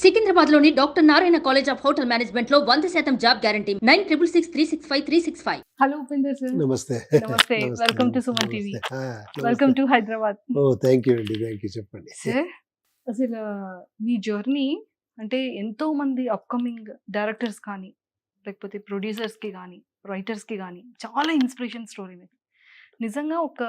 సికింద్రాబాద్లోని doctor Narayana college of hotel management లో 100% job guarantee 9663653653. Hello Upender sir. నమస్తే. నమస్తే. నమస్తే. వెల్కమ్ టు నమస్తే. సుమన్ టీవీ. నమస్తే. వెల్కమ్ నమస్తే. టు హైదరాబాద్. థ్యాంక్ యూ అండి. Thank you. చెప్పండి. సార్ అసలు మీ జర్నీ అంటే ఎంతో మంది అప్కమింగ్ డైరెక్టర్స్ కానీ లేకపోతే ప్రొడ్యూసర్స్కి కానీ రైటర్స్కి కానీ చాలా ఇన్స్పిరేషన్ స్టోరీ మీరు. నిజంగా ఒక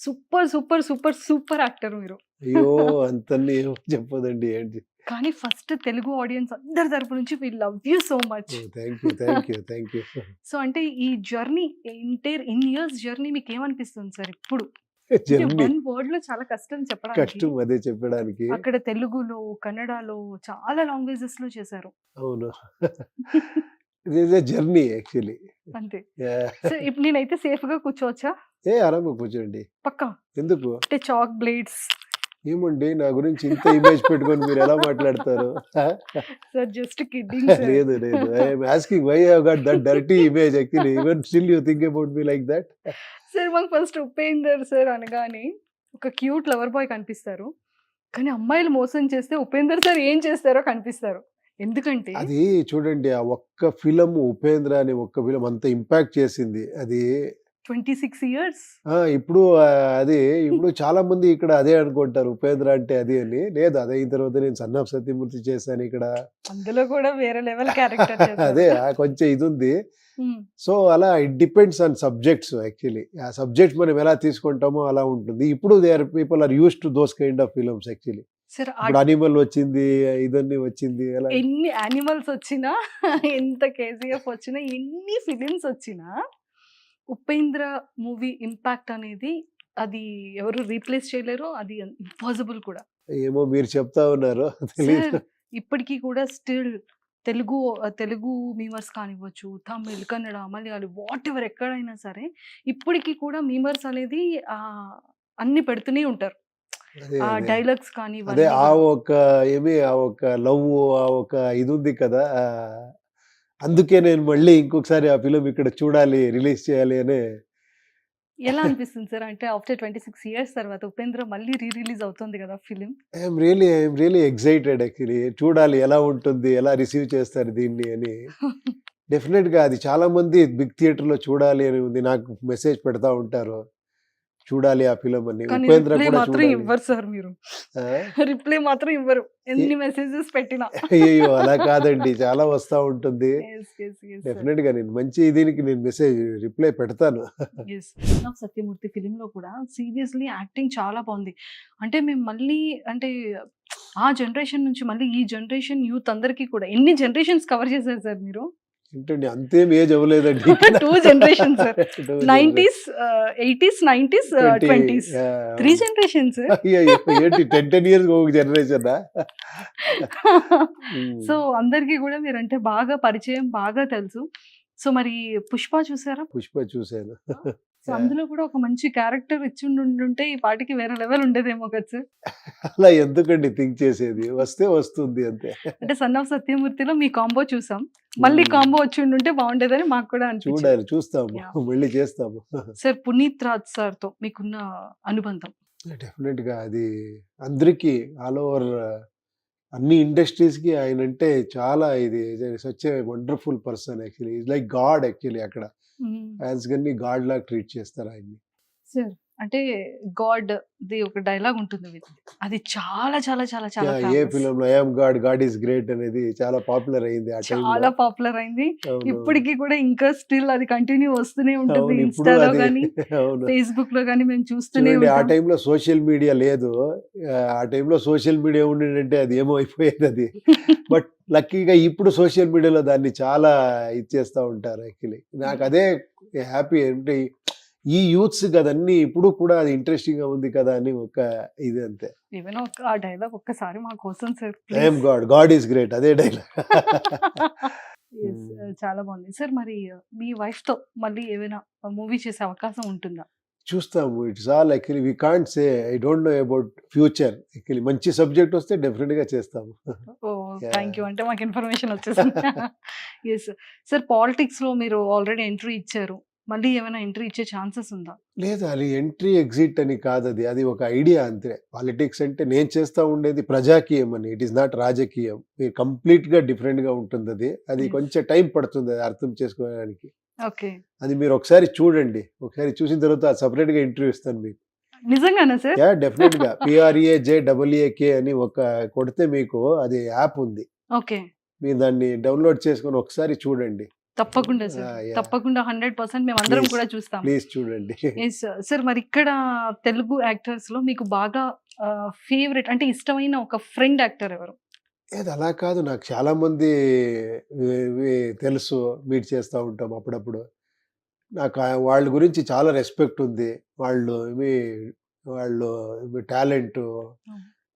super super super super actor మీరు. అయ్యో అంతన్ని చెప్పదండి ఏంటి. కానీ ఫస్ట్ తెలుగు ఆడియన్స్ అందరి తరపు నుంచి we love you so much. Thank you. Thank you. Thank you. So అంటే ఈ జర్నీ ఇన్ ఇయర్స్ జర్నీ మీకు ఏమనిపిస్తుంది సార్ ఇప్పుడు? జర్నీ వన్ వర్డ్ లో చాలా కష్టం చెప్పడానికి. కష్టం అదే చెప్పడానికి. అక్కడ తెలుగులో కన్నడలో చాలా లాంగ్వేజెస్ లో చేశారు. అవును. It is a journey actually. అంతే. సో ఇప్పుడు నేనైతే సేఫ్ గా కూర్చోవచ్చా? ఆరాంగా కూర్చోండి. పక్కా. ఎందుకు అంటే చాక్ బ్లేడ్స్. ఏమండి నా గురించి ఇంత ఇమేజ్ పెట్టుకొని మీరు ఎలా మాట్లాడతారు? Sir just kidding. లేదు లేదు. I'm asking why have got that dirty image actually. Even still you think about me like that? Sir మాకు ఫస్ట్ ఉపేందర్ సార్ అనగానే ఒక క్యూట్ లవర్ బాయ్ కనిపిస్తారు. కానీ అమ్మాయిలు మోసం చేస్తే ఉపేందర్ సార్ ఏం చేస్తారో కనిపిస్తారు. ఎందుకంటే అది చూడండి, ఆ ఒక్క ఫిలం ఉపేంద్ర అనే ఒక్క ఫిలం అంత ఇంపాక్ట్ చేసింది. అది 26 years. ఇప్పుడు అది ఇప్పుడు చాలా మంది ఇక్కడ అదే అనుకుంటారు ఉపేంద్ర అంటే అది అని. లేదు, అదే అయిన తర్వాత నేను సన్ ఆఫ్ సత్యమూర్తి చేశాను ఇక్కడ. అందులో కూడా వేరే లెవెల్ క్యారెక్టర్ అదే కొంచెం ఇది ఉంది. సో అలా it depends on subjects actually. ఆ సబ్జెక్ట్స్ మనం ఎలా తీసుకుంటామో అలా ఉంటుంది. ఇప్పుడు they are people are use to those kind of films actually. ఇప్పుడు అనిమల్ వచ్చింది, ఇదన్నీ వచ్చింది. అలా ఎన్ని యానిమల్స్ వచ్చినా ఎంత కేజీఎఫ్ వచ్చినా ఎన్ని ఫిలిమ్స్ వచ్చినా ఉపేంద్ర మూవీ ఇంపాక్ట్ అనేది అది ఎవరు రీప్లేస్ చేయలేరు. అది ఇంపాసిబుల్ కూడా. ఏమో మీరు చెప్తా ఉన్నారు తెలియదు. ఇప్పటికీ కూడా స్టిల్ తెలుగు మీమర్స్ కానివ్వచ్చు, తమిళ్, కన్నడ, మలయాళం, వాట్ ఎవర్ ఎక్కడైనా సరే ఇప్పటికీ కూడా మీమర్స్ అనేది అన్ని పెడుతూనే ఉంటారు. ఆ డైలాగ్స్ కానీ అదే ఆ ఒక లవ్ ఆ ఒక ఇది ఉంది కదా. అందుకే నేను మళ్ళీ ఇంకొకసారి ఆ ఫిలిం ఇక్కడ చూడాలి, రిలీజ్ చేయాలి అని. ఎలా అనిపిస్తుంది సార్? అంటే ఆఫ్టర్ 26 years తర్వాత ఉపేంద్ర మళ్ళీ రిలీజ్ అవుతుంది కదా film. I'm really excited actually. చూడాలి ఎలా ఉంటుంది, ఎలా రిసీవ్ చేస్తారు దీన్ని అని. డెఫినెట్ గా అది చాలా మంది బిగ్ థియేటర్ లో చూడాలి అని ఉంది. నాకు మెసేజ్ పెడతా ఉంటారు చూడాలి ఆ ఫిలిం అని. ఉపేంద్ర కూడా మాత్రం ఇవ్వరు సార్ మీరు. రిప్లై మాత్రం ఇవ్వరు ఎన్ని మెసేజెస్ పెట్టినా. అయ్యో అలా కాదండి, చాలా వస్తా ఉంటుంది. డెఫినెట్ గా నేను మంచి దీనికి నేను మెసేజ్ రిప్లై పెడతాను. సత్యమూర్తి ఫిలిం లో కూడా సీరియస్లీ యాక్టింగ్ చాలా బాగుంది. అంటే మేము మళ్ళీ అంటే ఆ జనరేషన్ నుంచి మళ్ళీ ఈ జనరేషన్ యూత్ అందరికీ కూడా ఎన్ని జనరేషన్స్ కవర్ చేశారు సార్ మీరు? ఏంటండి అంతేం ఏజ్ అవ్వలేదండి. 2 generations sir. 90s, 80s, 90s, 20s. 3 generations. ఏంటి 10 years ఒక జనరేషన్? సో అందరికీ కూడా మీరంటే బాగా పరిచయం, బాగా తెలుసు. సో మరి పుష్ప చూసారా? పుష్ప చూసాను. సో అందులో కూడా ఒక మంచి క్యారెక్టర్ ఇచ్చి ఉంటే ఈ పాటికి వేరే లెవెల్ ఉండేదేమో కదా సార్. అలా ఎందుకండి థింక్ చేసేది, వస్తే వస్తుంది అంతే. అంటే సన్ ఆఫ్ సత్యమూర్తిలో మీ కాంబో చూసాం, మళ్ళీ కాంబో వచ్చి ఉంటే బాగుండేదని మాకు కూడా అనిపించింది. చూడాలి, చూస్తాము, మళ్ళీ చేస్తాము. సార్ పునీత్ రాజ్ సార్ తో మీకున్న అనుబంధం? డెఫినెట్ గా అది అందరికి ఆల్ ఓవర్ అన్ని ఇండస్ట్రీస్ కి ఆయన అంటే చాలా ఇది such a wonderful person actually. Is like God actually. అక్కడ ఫ్యాన్స్ గన్ని గాడ్ లాగా ట్రీట్ చేస్తారు ఆయన్ని. సార్ అంటే గాడ్ ది ఒక డైలాగ్ ఉంటుంది, అది చాలా చాలా చాలా చాలా ఏ ఫిల్మ్ లో I'm God, God is great అనేది చాలా పాపులర్ అయింది. చాలా పాపులర్ అయింది. ఇప్పటికి కూడా ఇంకా స్టిల్ అది కంటిన్యూ వస్తూనే ఉంటుంది. ఇన్స్టాలో గానీ ఫేస్బుక్ లో గానీ మేము చూస్తూనే ఉంటాం. ఆ టైంలో సోషల్ మీడియా లేదు. ఆ టైంలో సోషల్ మీడియా ఉండిందంటే అది ఏమో అయిపోయేది అది. బట్ లక్కీగా ఇప్పుడు సోషల్ మీడియాలో దాన్ని చాలా ఇచ్చేస్తూ ఉంటారు యాక్చువల్లీ. నాకు అదే హ్యాపీ. అంటే ఈ యూత్స్ కదన్నీ ఇప్పుడు కూడా అది ఇంట్రెస్టింగ్ గా ఉంది కదా అని ఒక ఇది అంతే. ఈవెన్ ఆ డైలాగ్ ఒక్కసారి మా కోసం sir. I'm God, God is great, అదే డైలాగ్. చాలా బాగుంది సార్. మరి మీ వైఫ్ తో మళ్ళీ ఏమైనా మూవీ చేసే అవకాశం ఉంటుందా? చూస్తాము. It's all actually we can't say. I don't know about future. Actually మంచి సబ్జెక్ట్ వస్తే డెఫినెట్ గా చేస్తాము. Thank you. అంటే మాకు ఇన్ఫర్మేషన్ వచ్చేసింది. Yes sir. పాలిటిక్స్ లో మీరు ఆల్రెడీ ఎంట్రీ ఇచ్చారు. మళ్ళీ ఏమైనా ఎంట్రీ ఇచ్చే ఛాన్సెస్ ఉందా? లేదు అది ఎంట్రీ ఎగ్జిట్ అని కాదు, అది ఒక ఐడియా అంతే. పాలిటిక్స్ అంటే నేను చేస్తూ ఉండేది ప్రజాకీయం అని, ఇట్ ఈస్ నాట్ రాజకీయం. కంప్లీట్గా డిఫరెంట్గా ఉంటుంది అది. అది Yes. కొంచెం టైం పడుతుంది అది అర్థం చేసుకోవడానికి. ఓకే. అది మీరు ఒకసారి చూడండి, ఒకసారి చూసిన తర్వాత సపరేట్గా ఇంటర్వ్యూ ఇస్తాను మీకు. నిజంగానా సార్? యా డెఫినెట్గా PRAJAAK అని ఒక కొడితే మీకు అది యాప్ ఉంది, ఓకే. మీరు దాన్ని డౌన్లోడ్ చేసుకొని ఒకసారి చూడండి. తప్పకుండా సార్, Yeah. తప్పకుండా 100% మేము అందరం Please. కూడా చూస్తాం. ప్లీజ్ చూడండి. సార్ మరి ఇక్కడ తెలుగు యాక్టర్స్ లో మీకు బాగా ఫేవరెట్ అంటే ఇష్టమైన ఒక ఫ్రెండ్ యాక్టర్ ఎవరు? ఏది అలా కాదు, నాకు చాలా మంది తెలుసు, మీట్ చేస్తూ ఉంటాం అప్పుడప్పుడు. నాకు వాళ్ళ గురించి చాలా రెస్పెక్ట్ ఉంది. వాళ్ళు వాళ్ళు టాలెంట్,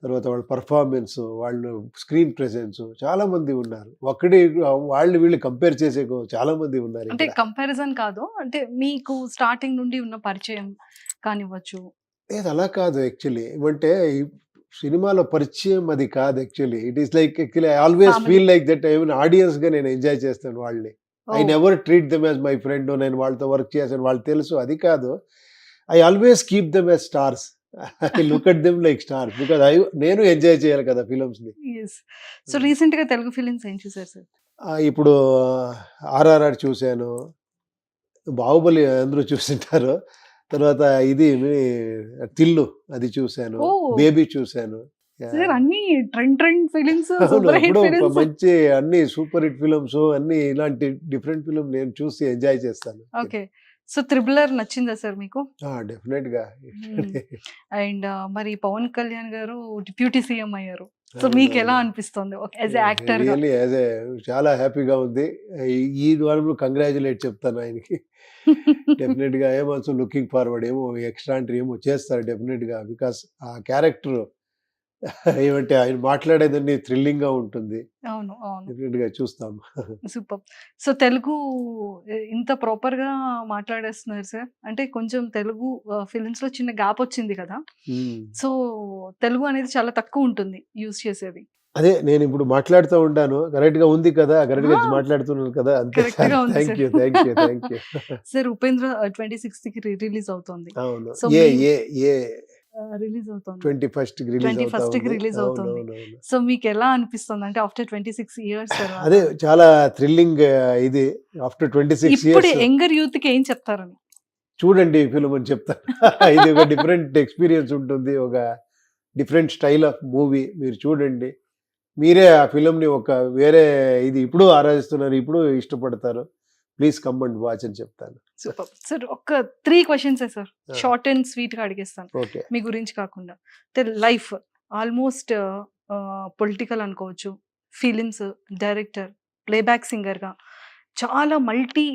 తర్వాత వాళ్ళ పర్ఫార్మెన్స్, వాళ్ళు స్క్రీన్ ప్రెసెన్స్ చాలా మంది ఉన్నారు. ఒక్కడే వాళ్ళు వీళ్ళు కంపేర్ చేసే చాలా మంది ఉన్నారు అంటే ఇక్కడ. కంపారిజన్ కాదు, అంటే మీకు స్టార్టింగ్ నుండి ఉన్న పరిచయం కానివ్వచ్చు. ఏది అలా కాదు యాక్చువల్లీ, ఏమంటే ఈ సినిమాలో పరిచయం అది కాదు actually. It is like actually I always Family. Feel like that I audience గా నేను ఎంజాయ్ చేస్తాను వాళ్ళని. I never treat them as my friend, నేను వాళ్ళతో వర్క్ చేశాను వాళ్ళు తెలుసు, అది కాదు. I always keep them as stars. I look at them like stars because నేను ఎంజాయ్ చేయాలి కదా ఫిల్మ్స్ ని. సో రీసెంట్ గా తెలుగు ఫిలిమ్స్ ఏం చూసారు సార్? ఇప్పుడు RRR చూశాను, బాహుబలి అందరూ చూసింటారు, తర్వాత ఇది తిల్లు అది చూశాను, ఓ బేబీ చూశాను. సార్ అన్ని ట్రెండ్ ఫిలిమ్స్, అవును, సూపర్ హిట్ ఇప్పుడు ఫిలిమ్స్. మంచి అన్ని సూపర్ హిట్ ఫిల్మ్స్, అన్ని ఇలాంటి డిఫరెంట్ ఫిల్మ్ నేను చూసి ఎంజాయ్ చేస్తాను. ఓకే. సో త్రిబులర్ నచ్చిందా సార్ మీకు? డెఫినెట్ గా. అండ్ మరి పవన్ కళ్యాణ్ గారు డిప్యూటీ సీఎం అయ్యారు. సో మీకు ఎలా అనిపిస్తుంది యాజ్ యాక్టర్ గా? రియల్లీ చాలా హ్యాపీగా ఉంది. ఈ వారంలో కంగ్రాచులేట్ చెప్తాను ఆయనకి. డెఫినెట్ గా ఏం ఆల్సో లుకింగ్ ఫార్వర్డ్, ఏమో ఎక్స్ట్రా ఏమో చేస్తారు డెఫినెట్ గా, బికాస్ ఆ క్యారెక్టర్ ఏమంటే ఆయన మాట్లాడేదాన్ని థ్రిల్లింగ్ గా ఉంటుంది. అవును అవును, డెఫినెట్ గా చూస్తాం. సూపర్. సో తెలుగు ఇంత ప్రాపర్ గా మాట్లాడేస్తున్నారు సార్. అంటే కొంచెం తెలుగు ఫిలిమ్స్ లో చిన్న గ్యాప్ వచ్చింది కదా, సో తెలుగు అనేది చాలా తక్కువ ఉంటుంది యూజ్ చేసేది. అదే నేను ఇప్పుడు మాట్లాడుతూ ఉంటాను, కరెక్ట్ గా ఉంది కదా, కరెక్ట్ గా ఆ, మాట్లాడుతున్నాను కదా, అంతే. కరెక్ట్ గా ఉంది thank sir. You thank you thank you. Sir Upendra 26th కి రిలీజ్ అవుతుంది. అవును, సో ఏ మీ ఏ ఏ రిలీజ్ అవుతుంది 21st కి రిలీజ్ 21st కి రిలీజ్ అవుతుంది. సో మీకు ఎలా అనిపిస్తుంది అంటే ఆఫ్టర్ 26 ఇయర్స్ తర్వాత? అదే చాలా థ్రిల్లింగ్ ఇది. ఆఫ్టర్ 26 ఇప్పుడు ఇయర్స్ యంగర్ యూత్ కి ఏం చెప్తారని? చూడండి ఈ ఫిల్మ్ అని చెప్తాను. ఇది ఒక డిఫరెంట్ ఎక్స్పీరియన్స్ ఉంటుంది, ఒక డిఫరెంట్ స్టైల్ ఆఫ్ మూవీ. మీరు చూడండి, మీరే ఆ ఫిల్మ్ని ఒక వేరే ఇది ఇప్పుడు ఆరాధిస్తున్నారు, ఇప్పుడు ఇష్టపడతారు. ప్లీజ్ కమ్ అండ్ వాచ్ అని చెప్తాను. Super sir. ఒక 3 questions sir, Ah. Short and sweet గా అడిగేస్తాను, ఓకే. మీ గురించి కాకుండా. లైఫ్ ఆల్మోస్ట్ పొలిటికల్ అనుకోవచ్చు, ఫిలిమ్స్ డైరెక్టర్, ప్లేబ్యాక్ సింగర్ గా చాలా మల్టీ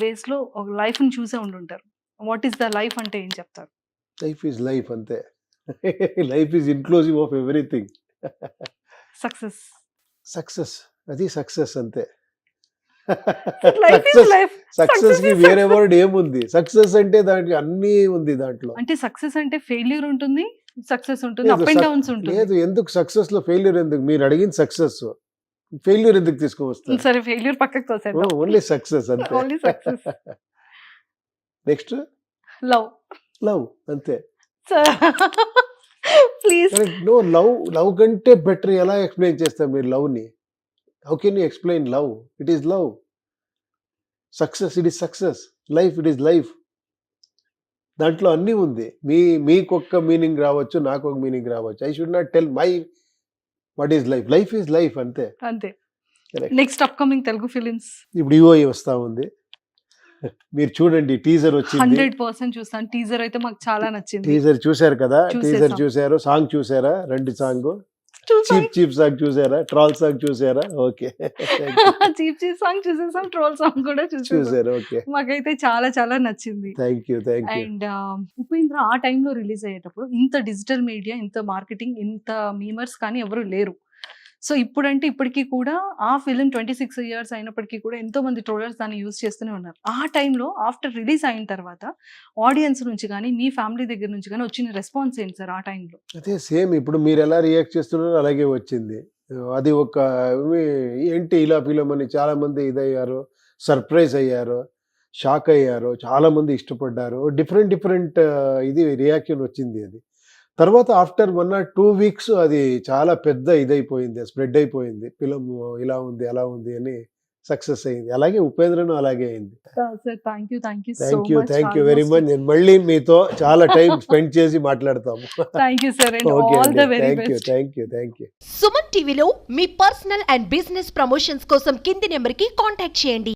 వేస్ లో ఒక లైఫ్ ని చూసే ఉండుంటారు. వాట్ ఈస్ ద లైఫ్ అంటే ఏం చెప్తారు? లైఫ్ ఈజ్ లైఫ్ అంతే. Life is inclusive of everything. Success. Success, అది సక్సెస్ అంతే. Life is life. సక్సెస్ కి వేరే వర్డ్ ఏముంది? సక్సెస్ అంటే దానికి అన్ని ఉంది దాంట్లో. అంటే సక్సెస్ అంటే ఫెయిల్యూర్ ఉంటుంది, సక్సెస్ ఉంటుంది, లేదు, అప్ అండ్ డౌన్స్ ఉంటుంది. లేదు, ఎందుకు సక్సెస్ లో ఫెయిల్యూర్ ఎందుకు? మీరు అడిగింది సక్సెస్, ఫెయిల్యూర్ ఎందుకు తీసుకువస్తారు? సరే ఫెయిల్యూర్ పక్కకు తోసేద్దాం. ఓన్లీ సక్సెస్ అంతే. Only success. Next love. Love అంతే. ప్లీజ్. నో, లవ్ కంటే బెటర్ ఎలా ఎక్స్ప్లెయిన్ చేస్తారు మీరు లవ్ ని? How can you explain love? It is love. Success, it is success. Life, it is life. దాంట్లో అన్నీ ఉంది. మీకొక్క మీనింగ్ రావచ్చు, నాకు ఒక మీనింగ్ రావచ్చు. I should not tell my what is life. Life is life అంతే. అంతే. Correct. Next upcoming Telugu films ఇప్పుడు EOI వస్తా ఉంది, మీరు చూడండి. టీజర్ వచ్చింది, 100% చూస్తాను. టీజర్ అయితే మాకు చాలా నచ్చింది. టీజర్ చూశారు కదా? చూసేసాం. టీజర్ చూశారు, సాంగ్ చూసారా? 2 సాంగ్, చీప్ సాంగ్ చూసారా? ట్రాల్ సాంగ్ చూసారా? ఓకే. చీప్ సాంగ్ చూసేసాం, ట్రోల్ సాంగ్ కూడా చూసేసాం. చూసారు, ఓకే. మాకైతే చాలా చాలా నచ్చింది. Thank you thank you. And Upendra ఆ టైంలో రిలీజ్ అయ్యేటప్పుడు ఇంత డిజిటల్ మీడియా, ఇంత మార్కెటింగ్, ఇంత మీమర్స్ కానీ ఎవరు లేరు. సో ఇప్పుడంటే ఇప్పటికీ కూడా ఆ ఫిలిం 26 ఇయర్స్ అయినప్పటికీ కూడా ఎంతో మంది ట్రోలర్స్ దాన్ని యూజ్ చేస్తూనే ఉన్నారు. ఆ టైంలో ఆఫ్టర్ రిలీజ్ అయిన తర్వాత ఆడియన్స్ నుంచి కానీ మీ ఫ్యామిలీ దగ్గర నుంచి కానీ వచ్చిన రెస్పాన్స్ ఏంటి సార్ ఆ టైంలో? అదే సేమ్ ఇప్పుడు మీరు ఎలా రియాక్ట్ చేస్తున్నారో అలాగే వచ్చింది. అది ఒక ఏంటి ఇలా ఫిలిం అని చాలా మంది ఇదయ్యారు, సర్ప్రైజ్ అయ్యారు. షాక్ అయ్యారు, చాలా మంది ఇష్టపడ్డారు. డిఫరెంట్ ఇది రియాక్షన్ వచ్చింది అది. తర్వాత ఆఫ్టర్ 1 or 2 వీక్స్ అది చాలా పెద్ద ఇదైపోయింది, స్ప్రెడ్ అయిపోయింది. ఫిల్మ్ ఇలా ఉంది, అలా ఉంది అని సక్సెస్ అయింది. అలాగే ఉపేంద్రను అలాగే అయింది. Sir thank you so thank you very much. నేను మళ్ళీ మీతో చాలా టైం స్పెండ్ చేసి మాట్లాడతాము. Thank you sir and okay all the అండి, very thank best. You. Suman టీవీలో మీ పర్సనల్ అండ్ బిజినెస్ ప్రమోషన్స్ కోసం కింది నెంబర్కి కాంటాక్ట్ చేయండి.